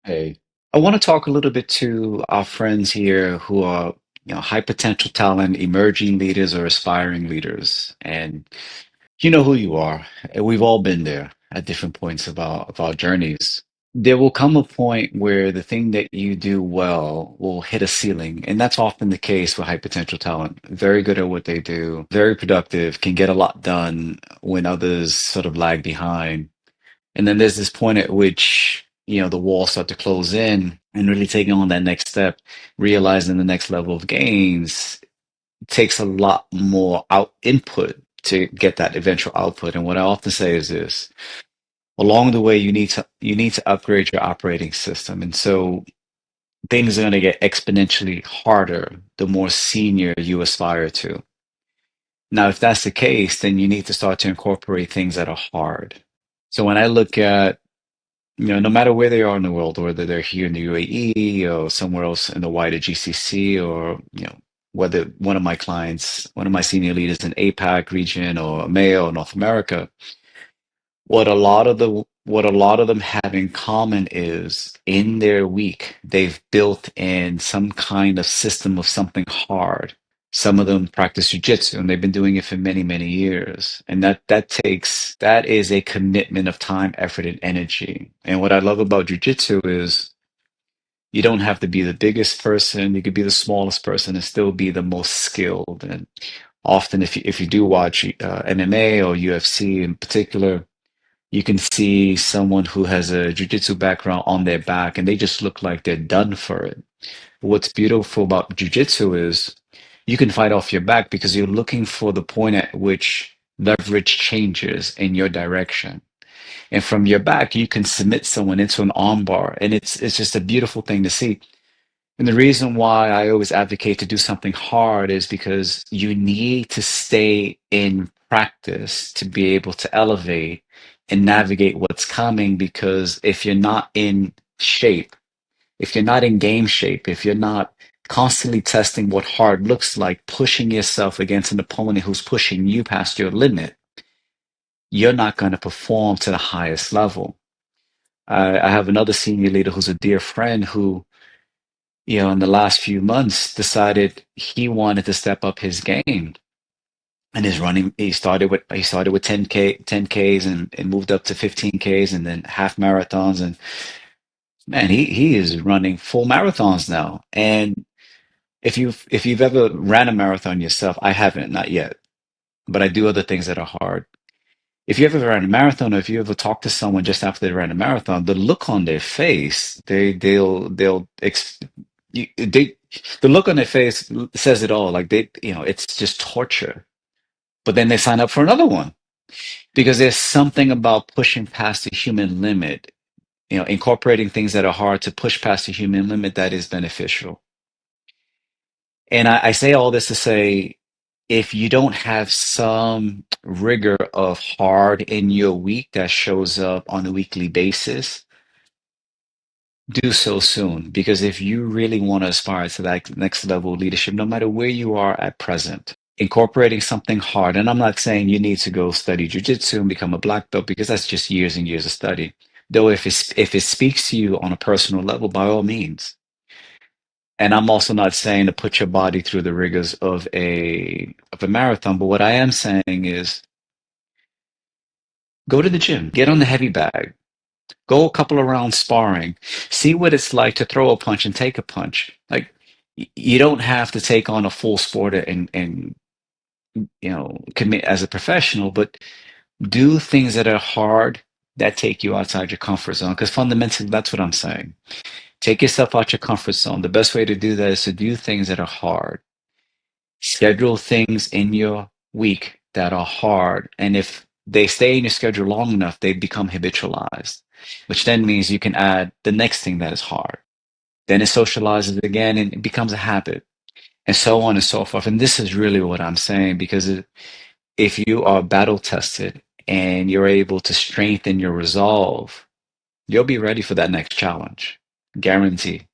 Hey, I want to talk a little bit to our friends here who are, high potential talent, emerging leaders or aspiring leaders. And you know who you are. And we've all been there at different points of our journeys. There will come a point where the thing that you do well will hit a ceiling, and that's often the case with high potential talent. Very good at what they do, very productive, can get a lot done when others sort of lag behind. And then there's this point at which, the walls start to close in and really taking on that next step, realizing the next level of gains takes a lot more out input to get that eventual output. And what I often say is this, along the way, you need to upgrade your operating system. And so things are going to get exponentially harder the more senior you aspire to. Now, if that's the case, then you need to start to incorporate things that are hard. So when I look at no matter where they are in the world, whether they're here in the UAE or somewhere else in the wider GCC, or whether one of my senior leaders in APAC region or EMEA or North America, what a lot of them have in common is in their week, they've built in some kind of system of something hard. Some of them practice jujitsu and they've been doing it for many, many years. And that is a commitment of time, effort, and energy. And what I love about jujitsu is you don't have to be the biggest person. You could be the smallest person and still be the most skilled. And often if you do watch MMA or UFC in particular, you can see someone who has a jujitsu background on their back and they just look like they're done for it. What's beautiful about jujitsu is you can fight off your back because you're looking for the point at which leverage changes in your direction. And from your back, you can submit someone into an armbar. And it's just a beautiful thing to see. And the reason why I always advocate to do something hard is because you need to stay in practice to be able to elevate and navigate what's coming. Because if you're not in shape, if you're not in game shape, if you're not constantly testing what hard looks like, pushing yourself against an opponent who's pushing you past your limit, you're not going to perform to the highest level. I have another senior leader who's a dear friend who, in the last few months decided he wanted to step up his game and his running. He started with 10Ks and moved up to 15Ks and then half marathons. And man, he is running full marathons now. And if you've ever ran a marathon yourself, I haven't, not yet, but I do other things that are hard. If you ever ran a marathon, or if you ever talk to someone just after they ran a marathon, the look on their face, they the look on their face says it all. Like it's just torture. But then they sign up for another one because there's something about pushing past the human limit, incorporating things that are hard to push past the human limit that is beneficial. And I say all this to say, if you don't have some rigor of hard in your week that shows up on a weekly basis, do so soon. Because if you really want to aspire to that next level of leadership, no matter where you are at present, incorporating something hard, and I'm not saying you need to go study jujitsu and become a black belt because that's just years and years of study. Though if it speaks to you on a personal level, by all means. And I'm also not saying to put your body through the rigors of a marathon, but what I am saying is go to the gym, get on the heavy bag, go a couple of rounds sparring, see what it's like to throw a punch and take a punch. Like you don't have to take on a full sport and commit as a professional, but do things that are hard that take you outside your comfort zone. Because fundamentally, that's what I'm saying. Take yourself out your comfort zone. The best way to do that is to do things that are hard. Schedule things in your week that are hard. And if they stay in your schedule long enough, they become habitualized, which then means you can add the next thing that is hard. Then it socializes again and it becomes a habit, and so on and so forth. And this is really what I'm saying because if you are battle tested and you're able to strengthen your resolve, you'll be ready for that next challenge. Guarantee.